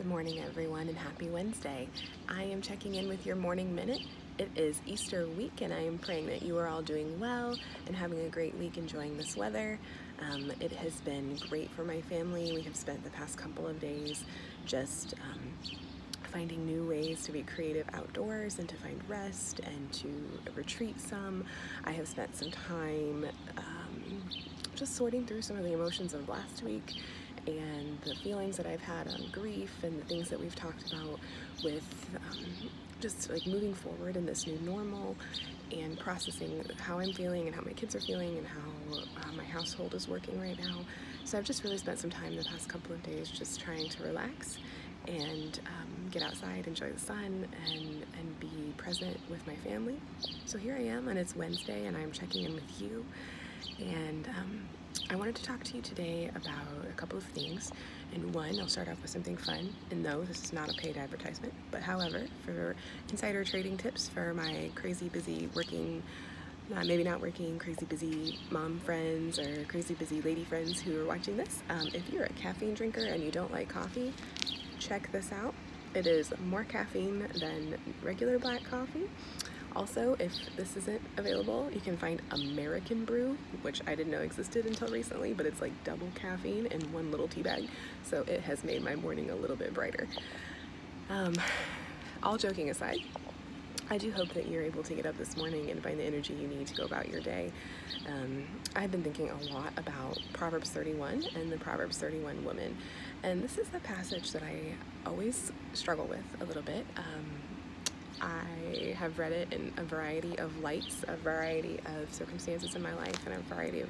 Good morning, everyone, and happy Wednesday. I am checking in with your morning minute. It is Easter week, and I am praying that you are all doing well and having a great week enjoying this weather. It has been great for my family. We have spent the past couple of days just finding new ways to be creative outdoors and to find rest and to retreat some. I have spent some time just sorting through some of the emotions of last week and the feelings that I've had on grief and the things that we've talked about with just like moving forward in this new normal and processing how I'm feeling and how my kids are feeling and how my household is working right now. So I've just really spent some time the past couple of days just trying to relax and get outside, enjoy the sun, and be present with my family. So here I am, and it's Wednesday, and I'm checking in with you. And I wanted to talk to you today about a couple of things. And one, I'll start off with something fun. And no, this is not a paid advertisement. But however, for insider trading tips for my crazy busy working, maybe not working, crazy busy mom friends or crazy busy lady friends who are watching this, if you're a caffeine drinker and you don't like coffee, check this out. It is more caffeine than regular black coffee. Also, if this isn't available, you can find American Brew, which I didn't know existed until recently, but it's like double caffeine in one little tea bag. So it has made my morning a little bit brighter. All joking aside, I do hope that you're able to get up this morning and find the energy you need to go about your day. I've been thinking a lot about Proverbs 31 and the Proverbs 31 woman. And this is a passage that I always struggle with a little bit. I have read it in a variety of lights, a variety of circumstances in my life, and a variety of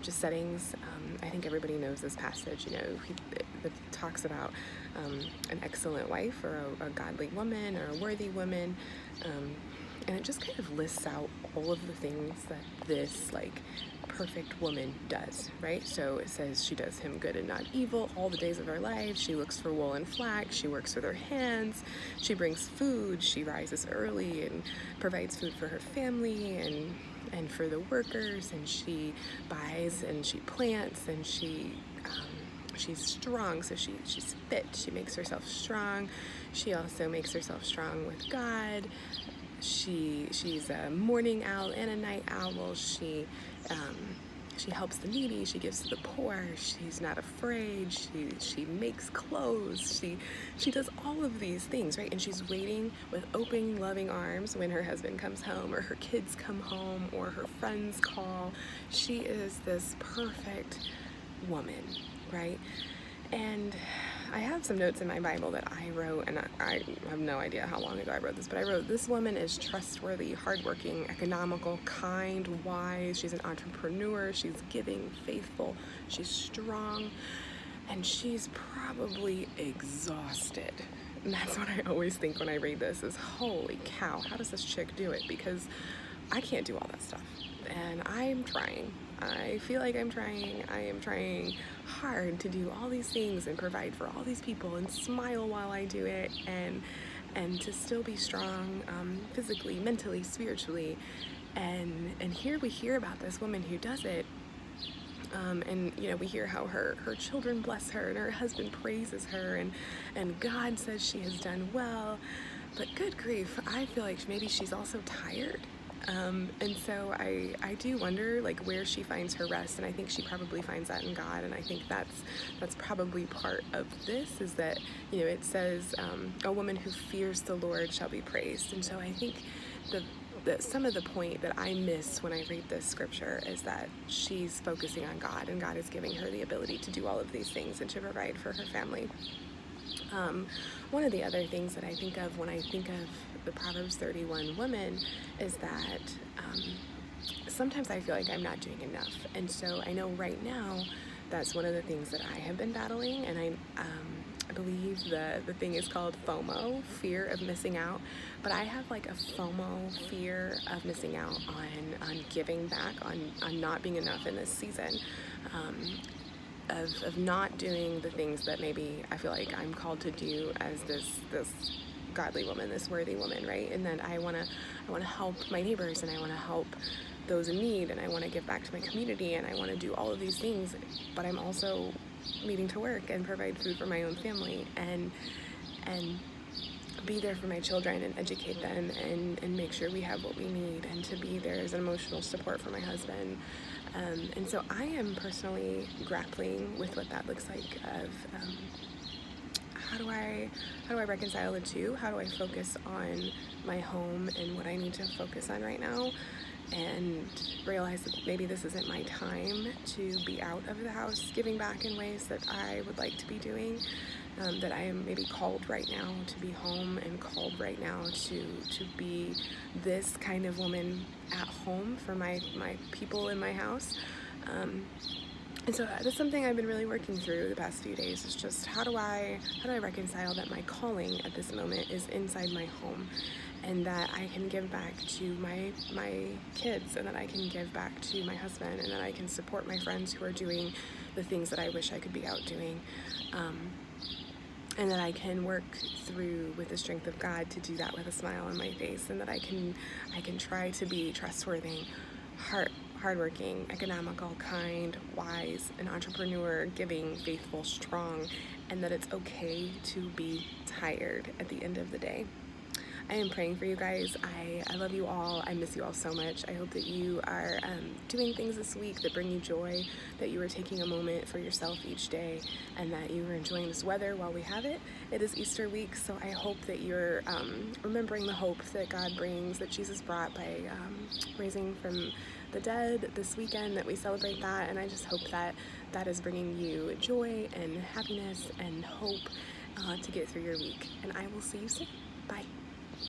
just settings. I think everybody knows this passage, it talks about an excellent wife or a godly woman or a worthy woman, and it just kind of lists out all of the things that this perfect woman does, right? So it says she does him good and not evil all the days of her life. She looks for wool and flax. She works with her hands. She brings food. She rises early and provides food for her family and for the workers. And she buys and she plants and she's strong, so she's fit. She makes herself strong. She also makes herself strong with God. She's a morning owl and a night owl. She helps the needy. She gives to the poor. She's not afraid. She makes clothes. She does all of these things, right? And she's waiting with open, loving arms when her husband comes home or her kids come home or her friends call. She is this perfect woman, right? And I have some notes in my Bible that I wrote, and I have no idea how long ago I wrote this, but I wrote, this woman is trustworthy, hardworking, economical, kind, wise. She's an entrepreneur. She's giving, faithful. She's strong, and she's probably exhausted. And that's what I always think when I read this is, holy cow, how does this chick do it? Because I can't do all that stuff, and I'm trying. I feel like I'm trying. I am trying hard to do all these things and provide for all these people and smile while I do it and to still be strong physically, mentally, spiritually. And here we hear about this woman who does it. And we hear how her children bless her and her husband praises her and God says she has done well. But good grief, I feel like maybe she's also tired. And so I do wonder where she finds her rest, and I think she probably finds that in God, and I think that's probably part of this, is that it says a woman who fears the Lord shall be praised. And so I think some of the point that I miss when I read this scripture is that she's focusing on God, and God is giving her the ability to do all of these things and to provide for her family. One of the other things that I think of when I think of the Proverbs 31 woman is that sometimes I feel like I'm not doing enough. And so I know right now that's one of the things that I have been battling, and I believe the thing is called FOMO, fear of missing out. But I have a FOMO, fear of missing out on giving back, on not being enough in this season. Of not doing the things that maybe I feel like I'm called to do as this godly woman, this worthy woman, right? And then I want to help my neighbors, and I want to help those in need, and I want to give back to my community, and I want to do all of these things, but I'm also needing to work and provide food for my own family, and be there for my children and educate them, and make sure we have what we need, and to be there as an emotional support for my husband. And so I am personally grappling with what that looks like of how do I reconcile the two? How do I focus on my home and what I need to focus on right now, and realize that maybe this isn't my time to be out of the house giving back in ways that I would like to be doing, that I am maybe called right now to be home, and called right now to be this kind of woman at home for my people in my house. And so that's something I've been really working through the past few days, is just how do I reconcile that my calling at this moment is inside my home, and that I can give back to my kids, and that I can give back to my husband, and that I can support my friends who are doing the things that I wish I could be out doing, and that I can work through with the strength of God to do that with a smile on my face, and that I can try to be trustworthy, hardworking, economical, kind, wise, an entrepreneur, giving, faithful, strong, and that it's okay to be tired at the end of the day. I am praying for you guys. I love you all. I miss you all so much. I hope that you are doing things this week that bring you joy, that you are taking a moment for yourself each day, and that you are enjoying this weather while we have it. It is Easter week, so I hope that you're remembering the hope that God brings, that Jesus brought by raising from the dead this weekend, that we celebrate that. And I just hope that that is bringing you joy and happiness and hope to get through your week. And I will see you soon. Bye.